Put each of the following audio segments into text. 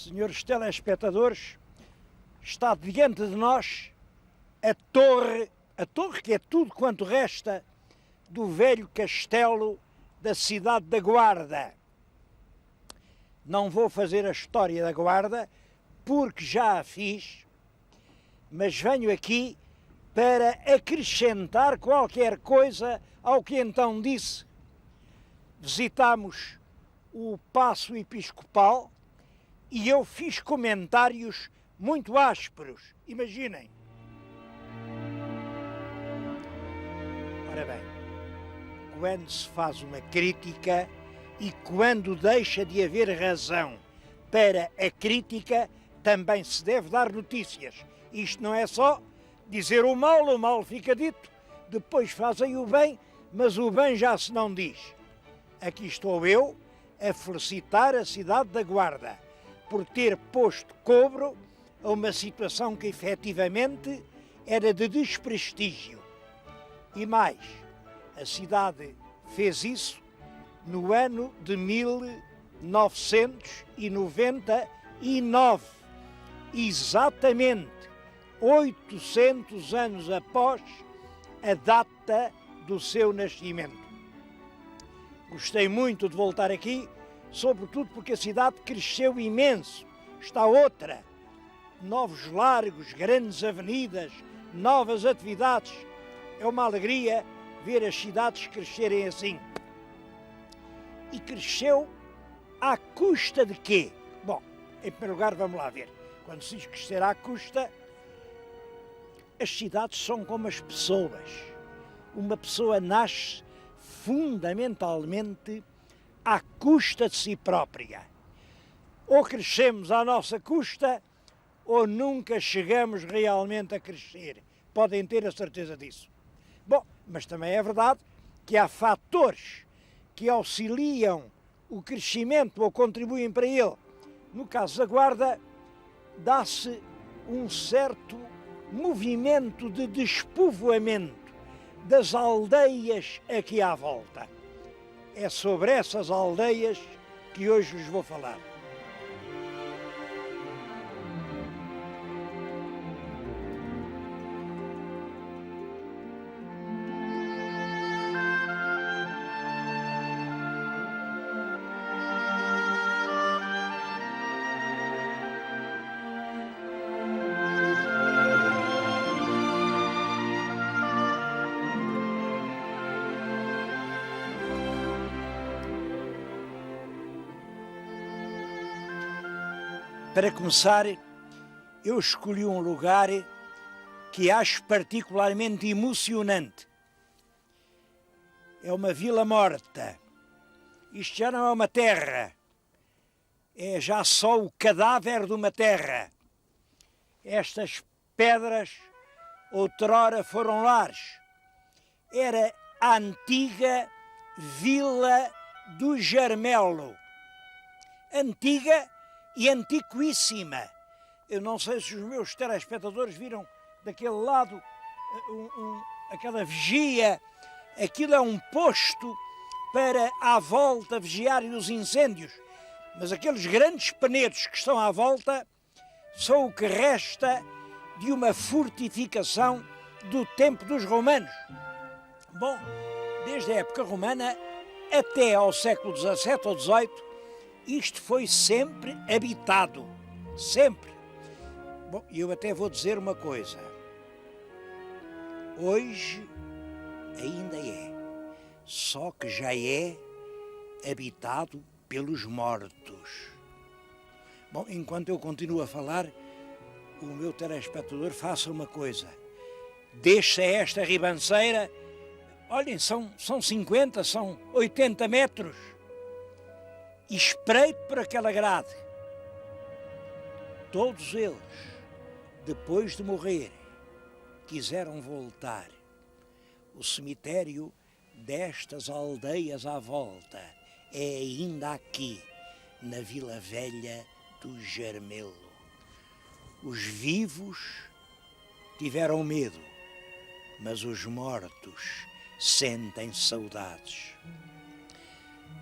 Senhores telespectadores, está diante de nós a torre que é tudo quanto resta do velho castelo da cidade da Guarda. Não vou fazer a história da Guarda, porque já a fiz, mas venho aqui para acrescentar qualquer coisa ao que então disse. Visitámos o Paço Episcopal e eu fiz comentários muito ásperos. Imaginem. Ora bem, quando se faz uma crítica e quando deixa de haver razão para a crítica, também se deve dar notícias. Isto não é só dizer o mal fica dito, depois fazem o bem, mas o bem já se não diz. Aqui estou eu a felicitar a cidade da Guarda por ter posto cobro a uma situação que efetivamente era de desprestígio. E mais, a cidade fez isso no ano de 1999, exatamente 800 anos após a data do seu nascimento. Gostei muito de voltar aqui, sobretudo porque a cidade cresceu imenso. Está outra. Novos largos, grandes avenidas, novas atividades. É uma alegria ver as cidades crescerem assim. E cresceu à custa de quê? Bom, em primeiro lugar, vamos lá ver. Quando se diz crescer à custa, as cidades são como as pessoas. Uma pessoa nasce fundamentalmente à custa de si própria. Ou crescemos à nossa custa, ou nunca chegamos realmente a crescer. Podem ter a certeza disso. Bom, mas também é verdade que há fatores que auxiliam o crescimento ou contribuem para ele. No caso da Guarda, dá-se um certo movimento de despovoamento das aldeias aqui à volta. É sobre essas aldeias que hoje vos vou falar. Para começar, eu escolhi um lugar que acho particularmente emocionante. É uma vila morta. Isto já não é uma terra. É já só o cadáver de uma terra. Estas pedras outrora foram lares. Era a antiga Vila do Jarmelo. Antiga e antiquíssima. Eu não sei se os meus telespectadores viram daquele lado aquela vigia. Aquilo é um posto para à volta vigiarem os incêndios. Mas aqueles grandes penedos que estão à volta são o que resta de uma fortificação do tempo dos romanos. Bom, desde a época romana até ao século XVII ou XVIII, isto foi sempre habitado, sempre. Bom, e eu até vou dizer uma coisa. Hoje ainda é, só que já é habitado pelos mortos. Bom, enquanto eu continuo a falar, o meu telespectador faça uma coisa. Deixa esta ribanceira, olhem, são 50, são 80 metros. E espreite por aquela grade. Todos eles, depois de morrer, quiseram voltar. O cemitério destas aldeias à volta é ainda aqui, na Vila Velha do Jarmelo. Os vivos tiveram medo, mas os mortos sentem saudades.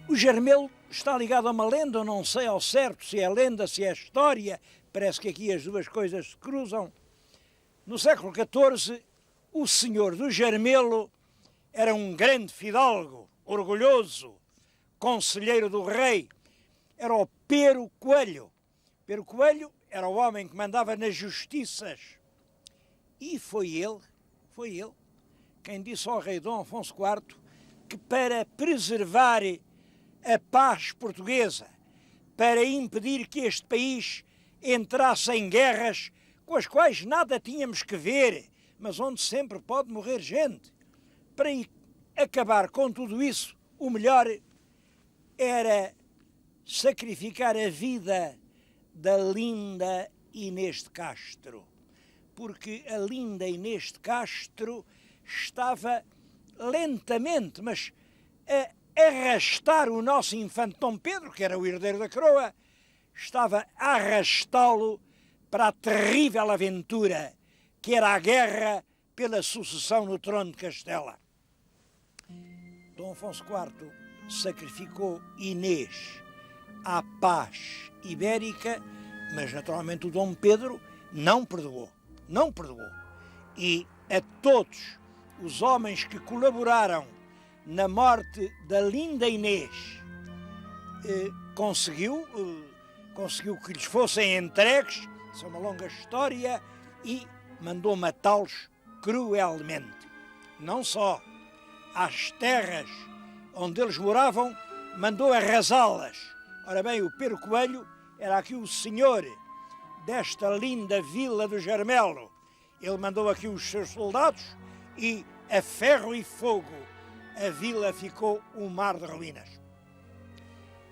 O Germelo está ligado a uma lenda, eu não sei ao certo se é lenda, se é história, parece que aqui as duas coisas se cruzam. No século XIV, o senhor do Germelo era um grande fidalgo, orgulhoso, conselheiro do rei, era o Pero Coelho. Pero Coelho era o homem que mandava nas justiças. E foi ele quem disse ao rei Dom Afonso IV que para preservar a paz portuguesa, para impedir que este país entrasse em guerras com as quais nada tínhamos que ver, mas onde sempre pode morrer gente, para acabar com tudo isso, o melhor era sacrificar a vida da linda Inês de Castro, porque a linda Inês de Castro estava lentamente, mas a arrastar o nosso infante Dom Pedro, que era o herdeiro da coroa, estava a arrastá-lo para a terrível aventura que era a guerra pela sucessão no trono de Castela. Dom Afonso IV sacrificou Inês à paz ibérica, mas naturalmente o Dom Pedro não perdoou. E a todos os homens que colaboraram na morte da linda Inês, conseguiu que lhes fossem entregues, isso é uma longa história, e mandou matá-los cruelmente. Não só às terras onde eles moravam, mandou arrasá-las. Ora bem, o Pero Coelho era aqui o senhor desta linda vila do Germelo. Ele mandou aqui os seus soldados e, a ferro e fogo, a vila ficou um mar de ruínas.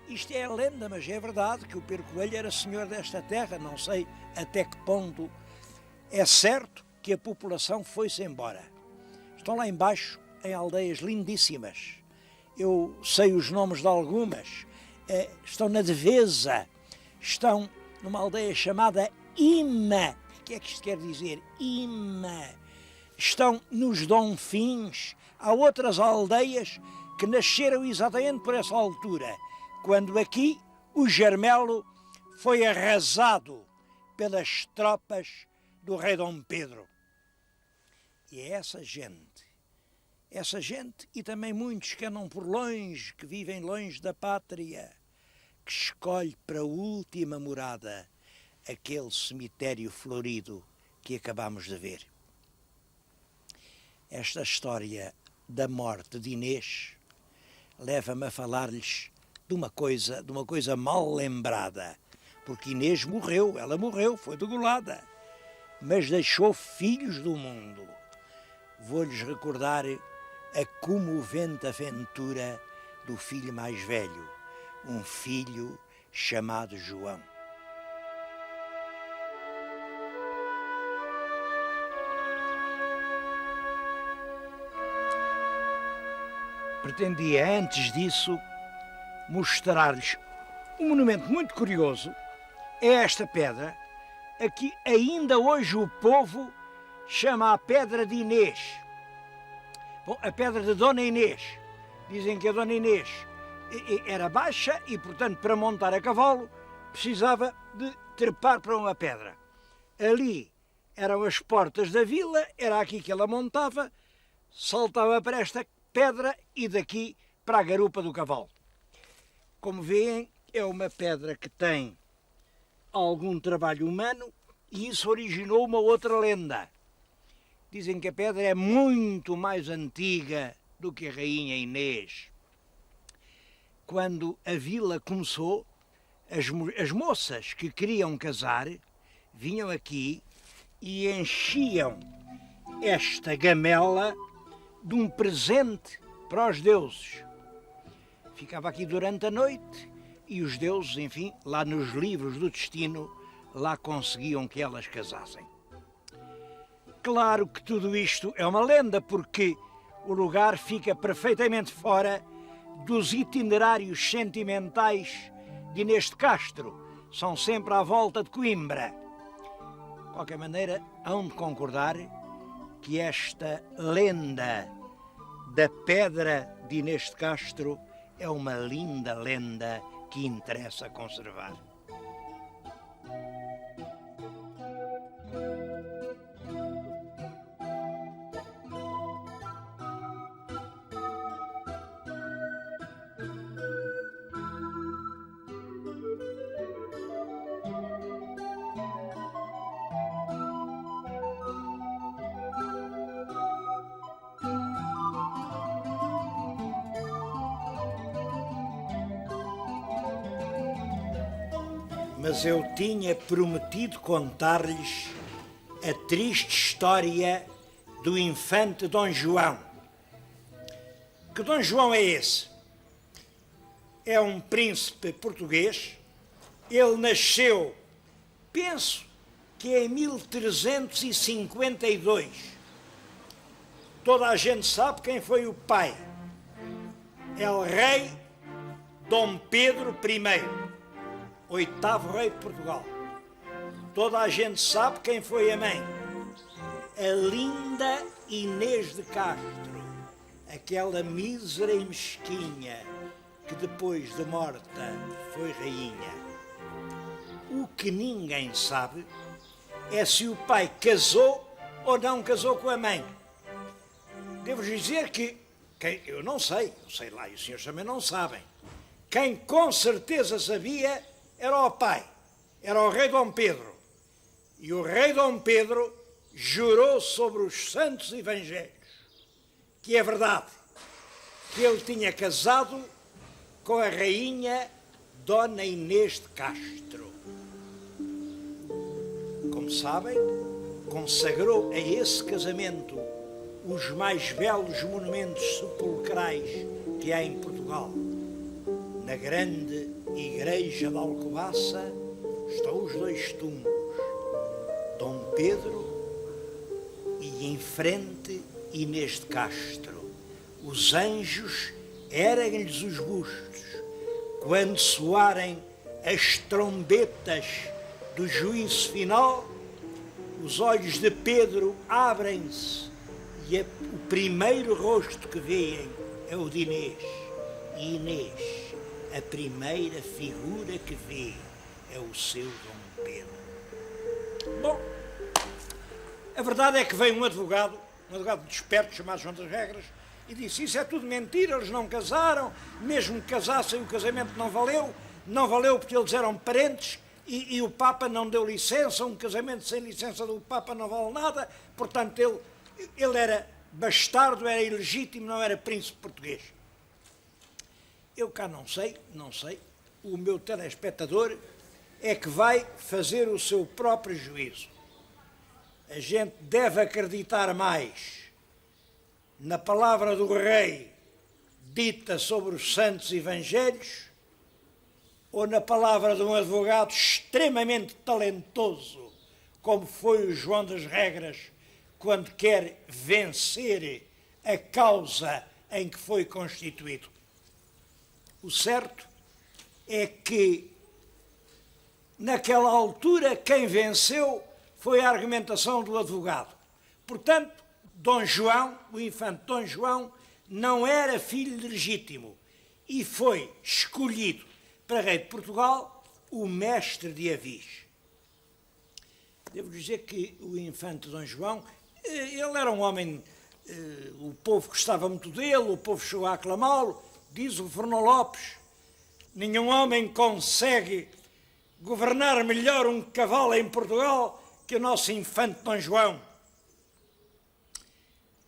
Isto é lenda, mas é verdade que o Pero Coelho era senhor desta terra. Não sei até que ponto é certo que a população foi-se embora. Estão lá embaixo em aldeias lindíssimas. Eu sei os nomes de algumas. Estão na Devesa, estão numa aldeia chamada Ima. O que é que isto quer dizer? Ima. Estão nos Donfins. Há outras aldeias que nasceram exatamente por essa altura, quando aqui o Germelo foi arrasado pelas tropas do rei Dom Pedro. E é essa gente e também muitos que andam por longe, que vivem longe da pátria, que escolhe para a última morada aquele cemitério florido que acabamos de ver. Esta história da morte de Inês leva-me a falar-lhes de uma coisa mal lembrada, porque Inês morreu, ela morreu, foi degolada, mas deixou filhos do mundo. Vou-lhes recordar a comovente aventura do filho mais velho, um filho chamado João. Pretendia, antes disso, mostrar-lhes um monumento muito curioso. É esta pedra, a que ainda hoje o povo chama a Pedra de Inês. Bom, a Pedra de Dona Inês. Dizem que a Dona Inês era baixa e, portanto, para montar a cavalo, precisava de trepar para uma pedra. Ali eram as portas da vila, era aqui que ela montava, saltava para esta pedra e daqui para a garupa do cavalo. Como veem, é uma pedra que tem algum trabalho humano e isso originou uma outra lenda. Dizem que a pedra é muito mais antiga do que a Rainha Inês. Quando a vila começou, as moças que queriam casar vinham aqui e enchiam esta gamela de um presente para os deuses. Ficava aqui durante a noite e os deuses, enfim, lá nos livros do destino, lá conseguiam que elas casassem. Claro que tudo isto é uma lenda, porque o lugar fica perfeitamente fora dos itinerários sentimentais de Inês de Castro. São sempre à volta de Coimbra. De qualquer maneira, hão de concordar que esta lenda da Pedra de Inês de Castro é uma linda lenda que interessa conservar. Mas eu tinha prometido contar-lhes a triste história do infante Dom João. Que Dom João é esse? É um príncipe português. Ele nasceu, penso que em 1352. Toda a gente sabe quem foi o pai. É o rei Dom Pedro I. 8º rei de Portugal. Toda a gente sabe quem foi a mãe. A linda Inês de Castro, aquela mísera e mesquinha que depois de morta foi rainha. O que ninguém sabe é se o pai casou ou não casou com a mãe. Devo dizer que eu não sei, eu sei lá e os senhores também não sabem. Quem com certeza sabia era o pai, era o rei Dom Pedro. E o rei Dom Pedro jurou sobre os santos evangelhos que é verdade, que ele tinha casado com a rainha Dona Inês de Castro. Como sabem, consagrou a esse casamento os mais belos monumentos sepulcrais que há em Portugal. Na grande igreja de Alcobaça estão os 2 túmulos, Dom Pedro e em frente Inês de Castro. Os anjos erguem-lhes os bustos. Quando soarem as trombetas do juízo final, os olhos de Pedro abrem-se e o primeiro rosto que veem é o de Inês. E Inês, a primeira figura que vê é o seu Dom Pedro. Bom, a verdade é que veio um advogado desperto, chamado João das Regras, e disse: isso é tudo mentira, eles não casaram, mesmo que casassem o casamento não valeu porque eles eram parentes e o Papa não deu licença, um casamento sem licença do Papa não vale nada, portanto ele era bastardo, era ilegítimo, não era príncipe português. Eu cá não sei, o meu telespectador é que vai fazer o seu próprio juízo. A gente deve acreditar mais na palavra do rei dita sobre os santos evangelhos ou na palavra de um advogado extremamente talentoso, como foi o João das Regras, quando quer vencer a causa em que foi constituído. O certo é que, naquela altura, quem venceu foi a argumentação do advogado. Portanto, Dom João, o infante Dom João, não era filho legítimo e foi escolhido para rei de Portugal o mestre de Avis. Devo dizer que o infante Dom João, ele era um homem, o povo gostava muito dele, o povo chegou a aclamá-lo. Diz o Fernão Lopes: nenhum homem consegue governar melhor um cavalo em Portugal que o nosso infante Dom João.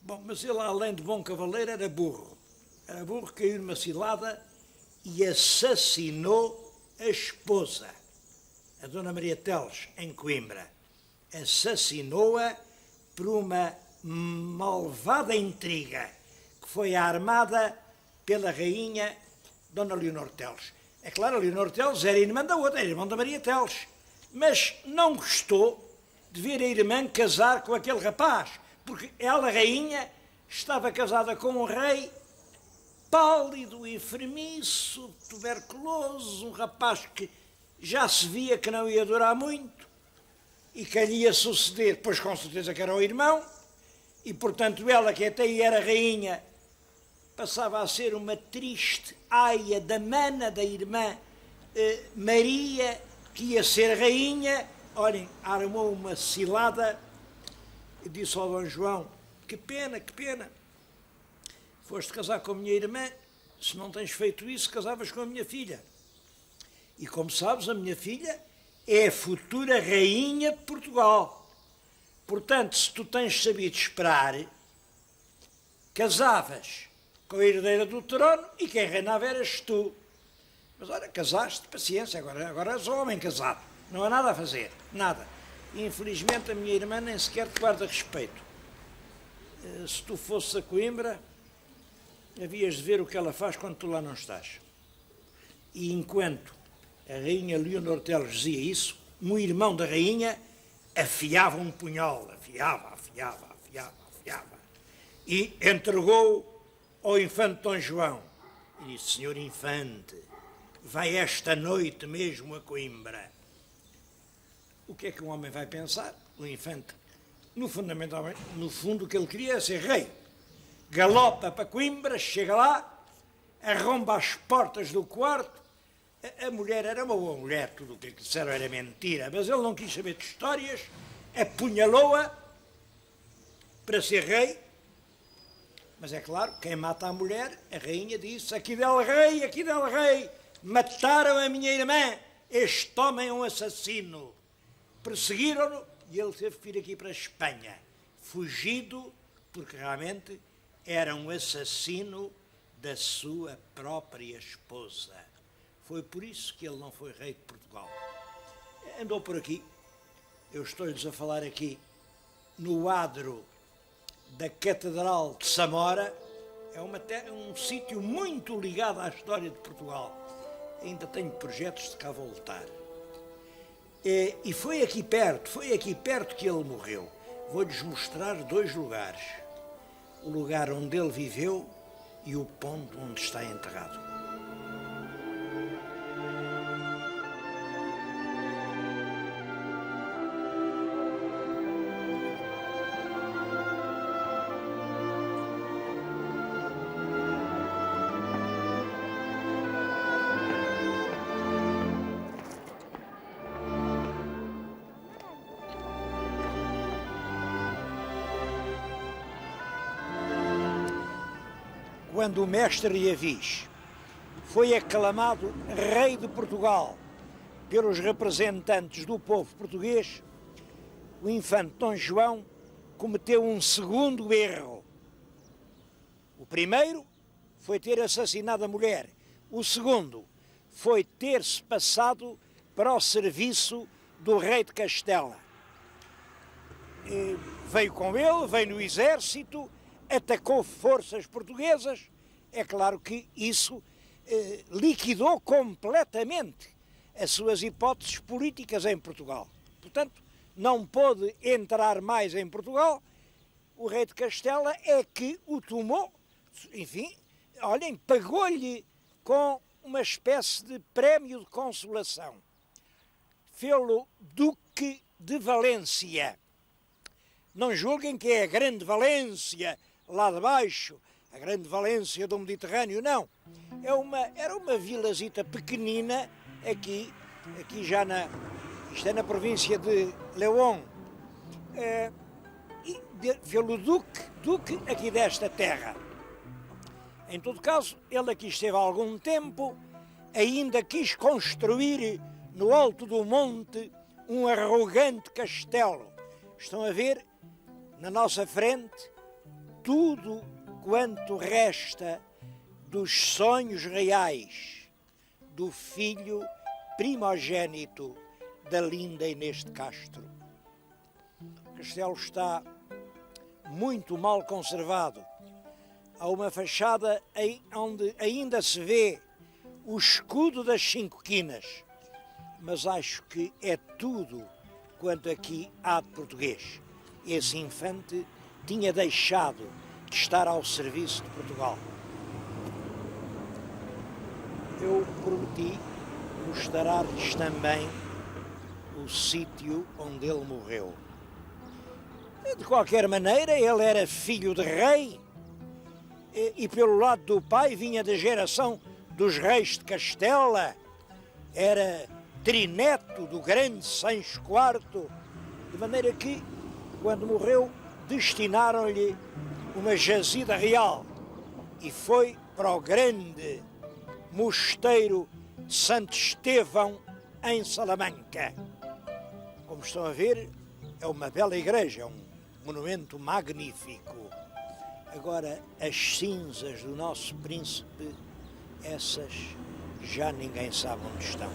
Bom, mas ele, além de bom cavaleiro, era burro. Era burro, caiu numa cilada e assassinou a esposa, a Dona Maria Teles, em Coimbra. Assassinou-a por uma malvada intriga que foi armada pela rainha Dona Leonor Teles. É claro, a Leonor Teles era irmã da outra, era irmã da Maria Teles, mas não gostou de ver a irmã casar com aquele rapaz, porque ela, rainha, estava casada com um rei pálido, enfermiço, tuberculoso, um rapaz que já se via que não ia durar muito e que lhe ia suceder, pois com certeza que era o irmão, e portanto ela, que até aí era rainha, passava a ser uma triste aia da mana da irmã Maria, que ia ser rainha. Olhem, armou uma cilada e disse ao Dom João: que pena, foste casar com a minha irmã, se não tens feito isso, casavas com a minha filha. E como sabes, a minha filha é a futura rainha de Portugal. Portanto, se tu tens sabido esperar, casavas com a herdeira do trono e quem reinava eras tu. Mas olha, casaste, paciência, agora és homem casado. Não há nada a fazer, nada. E, infelizmente, a minha irmã nem sequer te guarda respeito. Se tu fosses a Coimbra, havias de ver o que ela faz quando tu lá não estás. E enquanto a rainha Leonor Teles dizia isso, um irmão da rainha afiava um punhal, afiava. E entregou ao infante Dom João. E disse: senhor infante, vai esta noite mesmo a Coimbra. O que é que um homem vai pensar? O infante, no fundo, o que ele queria é ser rei. Galopa para Coimbra, chega lá, arromba as portas do quarto. A mulher era uma boa mulher, tudo o que lhe disseram era mentira, mas ele não quis saber de histórias, apunhalou-a para ser rei. Mas é claro, quem mata a mulher, a rainha disse: aqui del rei, mataram a minha irmã, este homem é um assassino. Perseguiram-no e ele teve que vir aqui para a Espanha, fugido, porque realmente era um assassino da sua própria esposa. Foi por isso que ele não foi rei de Portugal. Andou por aqui, eu estou-lhes a falar aqui, no adro da Catedral de Samora. É um sítio muito ligado à história de Portugal. Ainda tenho projetos de cá voltar. E foi aqui perto que ele morreu. Vou-lhes mostrar 2 lugares. O lugar onde ele viveu e o ponto onde está enterrado. Quando o mestre Avis foi aclamado rei de Portugal pelos representantes do povo português, o infante Dom João cometeu um segundo erro. O primeiro foi ter assassinado a mulher. O segundo foi ter-se passado para o serviço do rei de Castela. Veio com ele, veio no exército, atacou forças portuguesas. É claro que isso liquidou completamente as suas hipóteses políticas em Portugal. Portanto, não pôde entrar mais em Portugal. O rei de Castela é que o tomou, enfim, olhem, pagou-lhe com uma espécie de prémio de consolação. Fê-lo Duque de Valência. Não julguem que é a grande Valência lá de baixo, a grande Valência do Mediterrâneo, não. Era uma vilazita pequenina aqui já isto é na província de León. Pelo Duque aqui desta terra. Em todo caso, ele aqui esteve há algum tempo, ainda quis construir no alto do monte um arrogante castelo. Estão a ver, na nossa frente, tudo quanto resta dos sonhos reais do filho primogênito da linda Inês de Castro. O castelo está muito mal conservado. Há uma fachada onde ainda se vê o escudo das 5 quinas, mas acho que é tudo quanto aqui há de português. Esse infante tinha deixado de estar ao serviço de Portugal. Eu prometi mostrar-lhes também o sítio onde ele morreu. De qualquer maneira, ele era filho de rei e pelo lado do pai vinha da geração dos reis de Castela, era trineto do grande Sancho IV, de maneira que, quando morreu, destinaram-lhe uma jazida real e foi para o grande mosteiro de Santo Estevão, em Salamanca. Como estão a ver, é uma bela igreja, é um monumento magnífico. Agora, as cinzas do nosso príncipe, essas já ninguém sabe onde estão.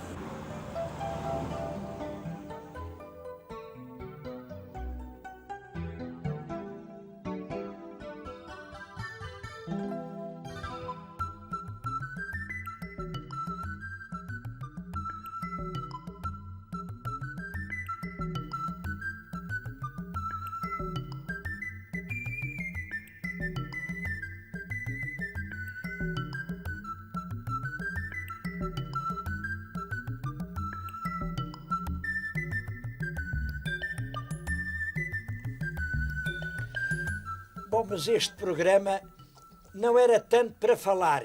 Bom, mas este programa não era tanto para falar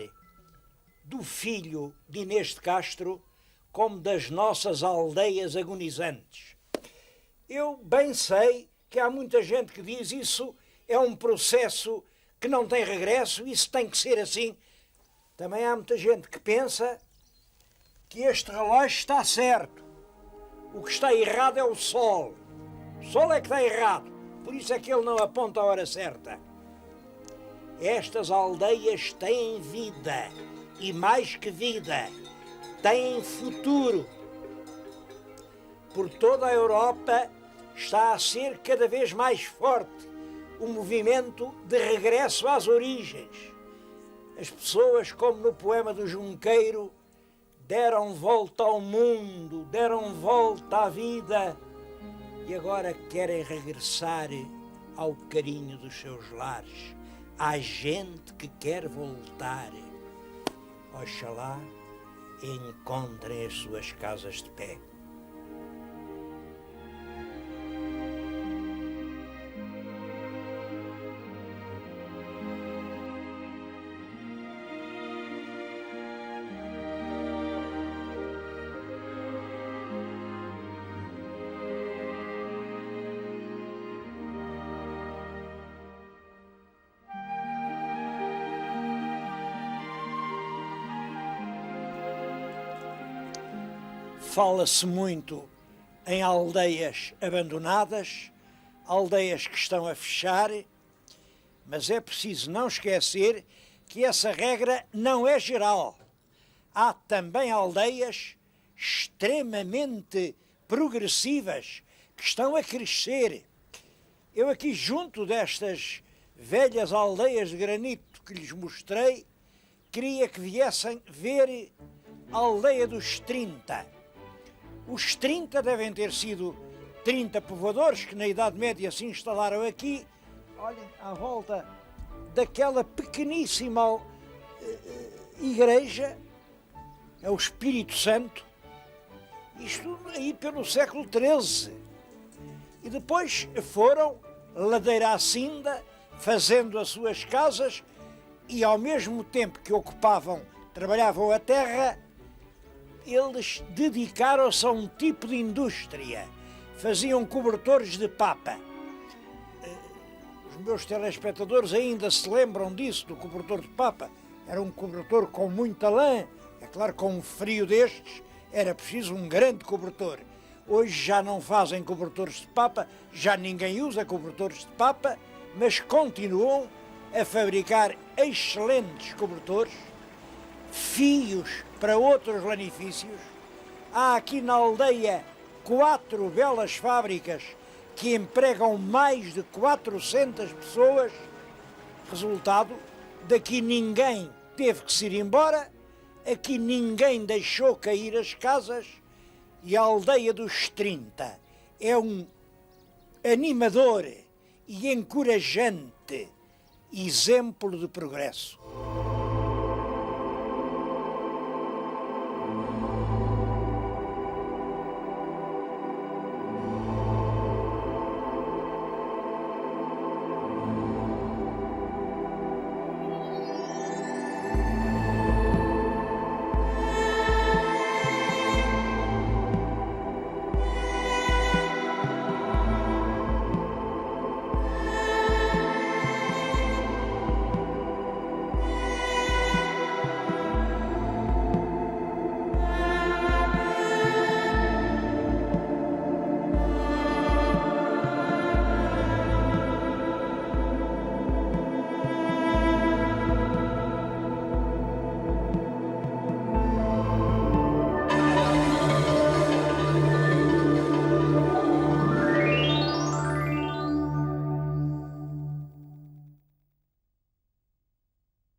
do filho de Inês de Castro como das nossas aldeias agonizantes. Eu bem sei que há muita gente que diz isso é um processo que não tem regresso, isso tem que ser assim. Também há muita gente que pensa que este relógio está certo. O que está errado é o sol. O sol é que está errado. Por isso é que ele não aponta a hora certa. Estas aldeias têm vida, e mais que vida, têm futuro. Por toda a Europa está a ser cada vez mais forte o movimento de regresso às origens. As pessoas, como no poema do Junqueiro, deram volta ao mundo, deram volta à vida, e agora querem regressar ao carinho dos seus lares. Há gente que quer voltar. Oxalá encontrem as suas casas de pé. Fala-se muito em aldeias abandonadas, aldeias que estão a fechar, mas é preciso não esquecer que essa regra não é geral. Há também aldeias extremamente progressivas que estão a crescer. Eu aqui, junto destas velhas aldeias de granito que lhes mostrei, queria que viessem ver a aldeia dos 30. Os 30 devem ter sido 30 povoadores que na Idade Média se instalaram aqui, olhem, à volta daquela pequeníssima igreja, é o Espírito Santo, isto aí pelo século XIII. E depois foram ladeira acinda, fazendo as suas casas, e ao mesmo tempo que trabalhavam a terra, eles dedicaram-se a um tipo de indústria. Faziam cobertores de papa. Os meus telespectadores ainda se lembram disso, do cobertor de papa. Era um cobertor com muita lã. É claro, com um frio destes, era preciso um grande cobertor. Hoje já não fazem cobertores de papa, já ninguém usa cobertores de papa, mas continuam a fabricar excelentes cobertores, fios para outros lanifícios. Há aqui na aldeia 4 belas fábricas que empregam mais de 400 pessoas. Resultado, daqui ninguém teve que se ir embora, aqui ninguém deixou cair as casas, e a aldeia dos 30 é um animador e encorajante exemplo de progresso.